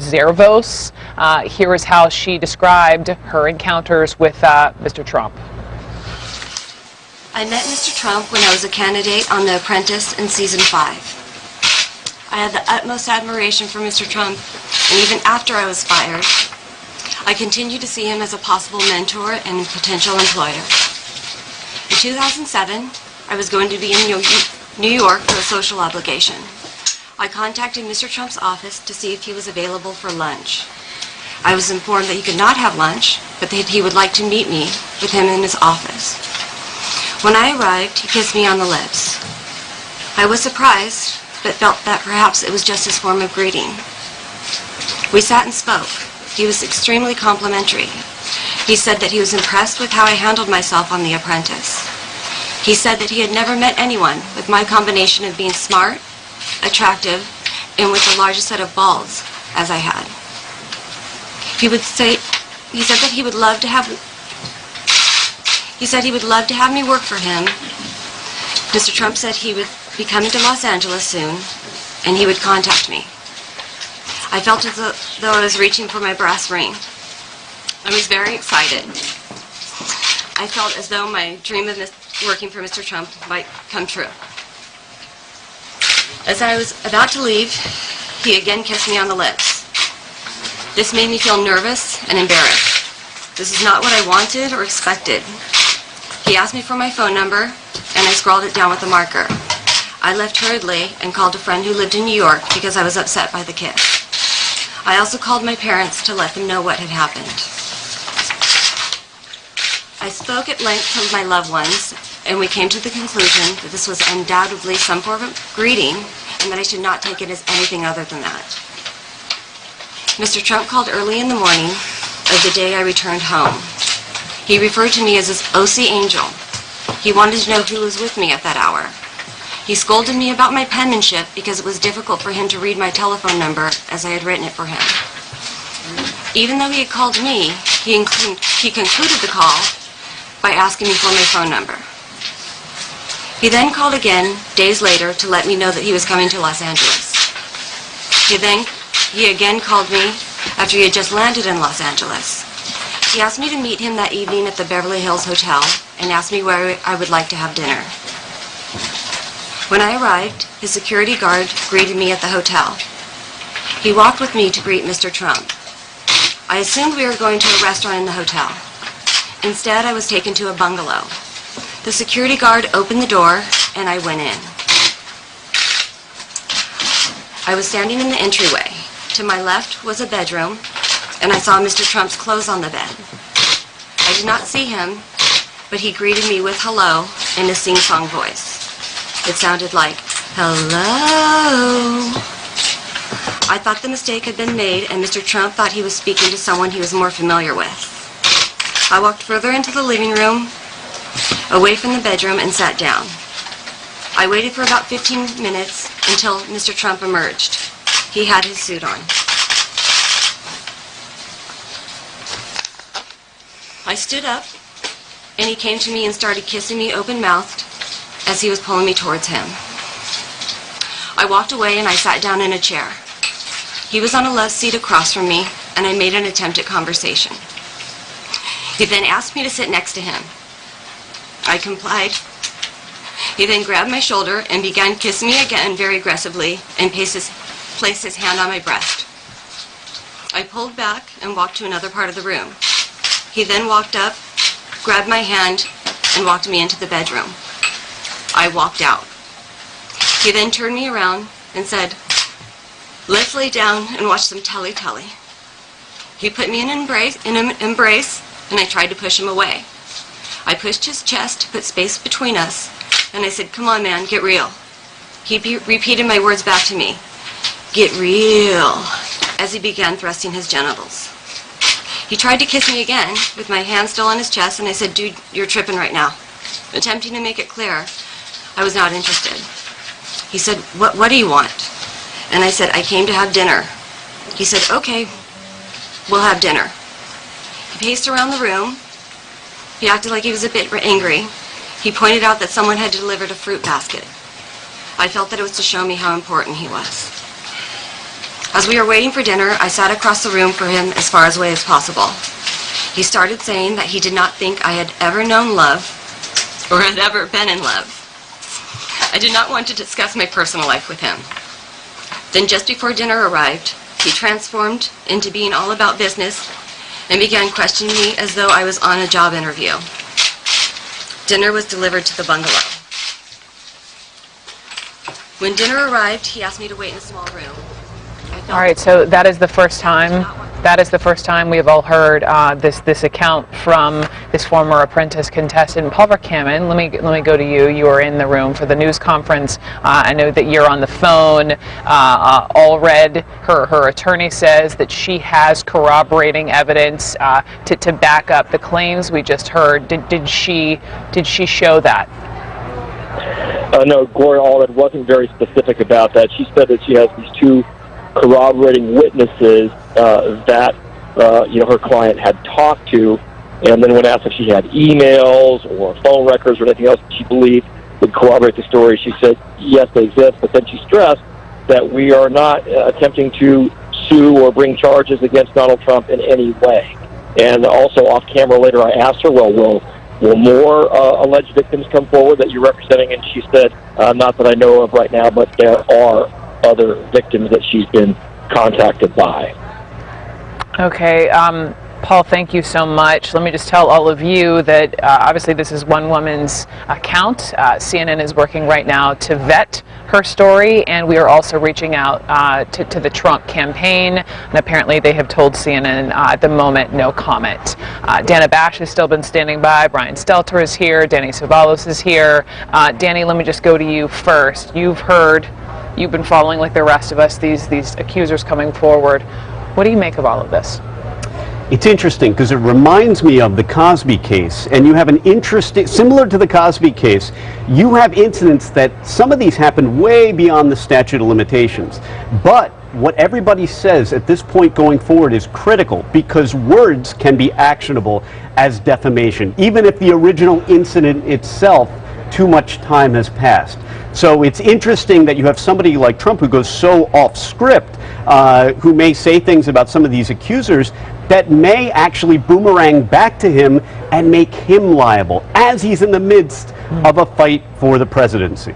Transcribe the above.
Ms Zervos. Here is how she described her encounters with Mr. Trump. I met Mr. Trump when I was a candidate on The Apprentice in season 5. I had the utmost admiration for Mr. Trump, and even after I was fired, I continued to see him as a possible mentor and potential employer. In 2007, I was going to be in New York for a social obligation. I contacted Mr. Trump's office to see if he was available for lunch. I was informed that he could not have lunch, but that he would like to meet me with him in his office. When I arrived, he kissed me on the lips. I was surprised, but felt that perhaps it was just his form of greeting. We sat and spoke. He was extremely complimentary. He said that he was impressed with how I handled myself on The Apprentice. He said that he had never met anyone with my combination of being smart, attractive, and with the largest set of balls as I had. He said that he would love to have me work for him. Mr. Trump said he would be coming to Los Angeles soon, and he would contact me. I felt as though I was reaching for my brass ring. I was very excited. I felt as though my dream of working for Mr. Trump might come true. As I was about to leave, he again kissed me on the lips. This made me feel nervous and embarrassed. This is not what I wanted or expected. He asked me for my phone number, and I scrawled it down with a marker. I left hurriedly and called a friend who lived in New York because I was upset by the kiss. I also called my parents to let them know what had happened. I spoke at length to my loved ones, and we came to the conclusion that this was undoubtedly some form of greeting, and that I should not take it as anything other than that. Mr. Trump called early in the morning of the day I returned home. He referred to me as his OC angel. He wanted to know who was with me at that hour. He scolded me about my penmanship because it was difficult for him to read my telephone number as I had written it for him. Even though he had called me, he concluded the call by asking me for my phone number. He then called again days later to let me know that he was coming to Los Angeles. He again called me after he had just landed in Los Angeles. He asked me to meet him that evening at the Beverly Hills Hotel and asked me where I would like to have dinner. When I arrived, his security guard greeted me at the hotel. He walked with me to greet Mr. Trump. I assumed we were going to a restaurant in the hotel. Instead, I was taken to a bungalow. The security guard opened the door, and I went in. I was standing in the entryway. To my left was a bedroom, and I saw Mr. Trump's clothes on the bed. I did not see him, but he greeted me with hello in a sing-song voice. It sounded like, hello. I thought the mistake had been made, and Mr. Trump thought he was speaking to someone he was more familiar with. I walked further into the living room, away from the bedroom, and sat down. I waited for about 15 minutes until Mr. Trump emerged. He had his suit on. I stood up, and he came to me and started kissing me open-mouthed as he was pulling me towards him. I walked away and I sat down in a chair. He was on a love seat across from me, and I made an attempt at conversation. He then asked me to sit next to him. I complied. He then grabbed my shoulder and began kissing me again very aggressively and placed his hand on my breast. I pulled back and walked to another part of the room. He then walked up, grabbed my hand, and walked me into the bedroom. I walked out. He then turned me around and said, let's lay down and watch some telly. He put me in an embrace, and I tried to push him away. I pushed his chest to put space between us, and I said, come on, man, get real. He repeated my words back to me, get real, as he began thrusting his genitals. He tried to kiss me again, with my hand still on his chest, and I said, dude, you're tripping right now. Attempting to make it clear, I was not interested. He said, what do you want? And I said, I came to have dinner. He said, okay, we'll have dinner. He paced around the room. He acted like he was a bit angry. He pointed out that someone had delivered a fruit basket. I felt that it was to show me how important he was. As we were waiting for dinner, I sat across the room for him as far away as possible. He started saying that he did not think I had ever known love or had ever been in love. I did not want to discuss my personal life with him. Then just before dinner arrived, he transformed into being all about business and began questioning me as though I was on a job interview. Dinner was delivered to the bungalow. When dinner arrived, he asked me to wait in a small room. All right, so that is the first time. That is the first time we have all heard this account from this former Apprentice contestant, Paul Verkaman. Let me go to you. You were in the room for the news conference. I know that you're on the phone. Allred, her attorney, says that she has corroborating evidence to back up the claims we just heard. Did she show that? No, Gloria Allred wasn't very specific about that. She said that she has these two corroborating witnesses that her client had talked to, and then when asked if she had emails or phone records or anything else she believed would corroborate the story, she said yes, they exist, but then she stressed that we are not attempting to sue or bring charges against Donald Trump in any way. And also off camera later I asked her, well, will more alleged victims come forward that you're representing? And she said, not that I know of right now, but there are other victims that she's been contacted by. Okay, Paul, thank you so much. Let me just tell all of you that obviously this is one woman's account. CNN is working right now to vet her story, and we are also reaching out to the Trump campaign, and apparently they have told CNN at the moment no comment. Dana Bash has still been standing by. Brian Stelter is here. Danny Savalos is here. Danny, let me just go to you first. You've been following, like the rest of us, these accusers coming forward. What do you make of all of this? It's interesting because it reminds me of the Cosby case, and you have an interesting, similar to the Cosby case, you have incidents that some of these happen way beyond the statute of limitations. But what everybody says at this point going forward is critical because words can be actionable as defamation, even if the original incident itself, too much time has passed. So it's interesting that you have somebody like Trump who goes so off script, who may say things about some of these accusers that may actually boomerang back to him and make him liable as he's in the midst of a fight for the presidency.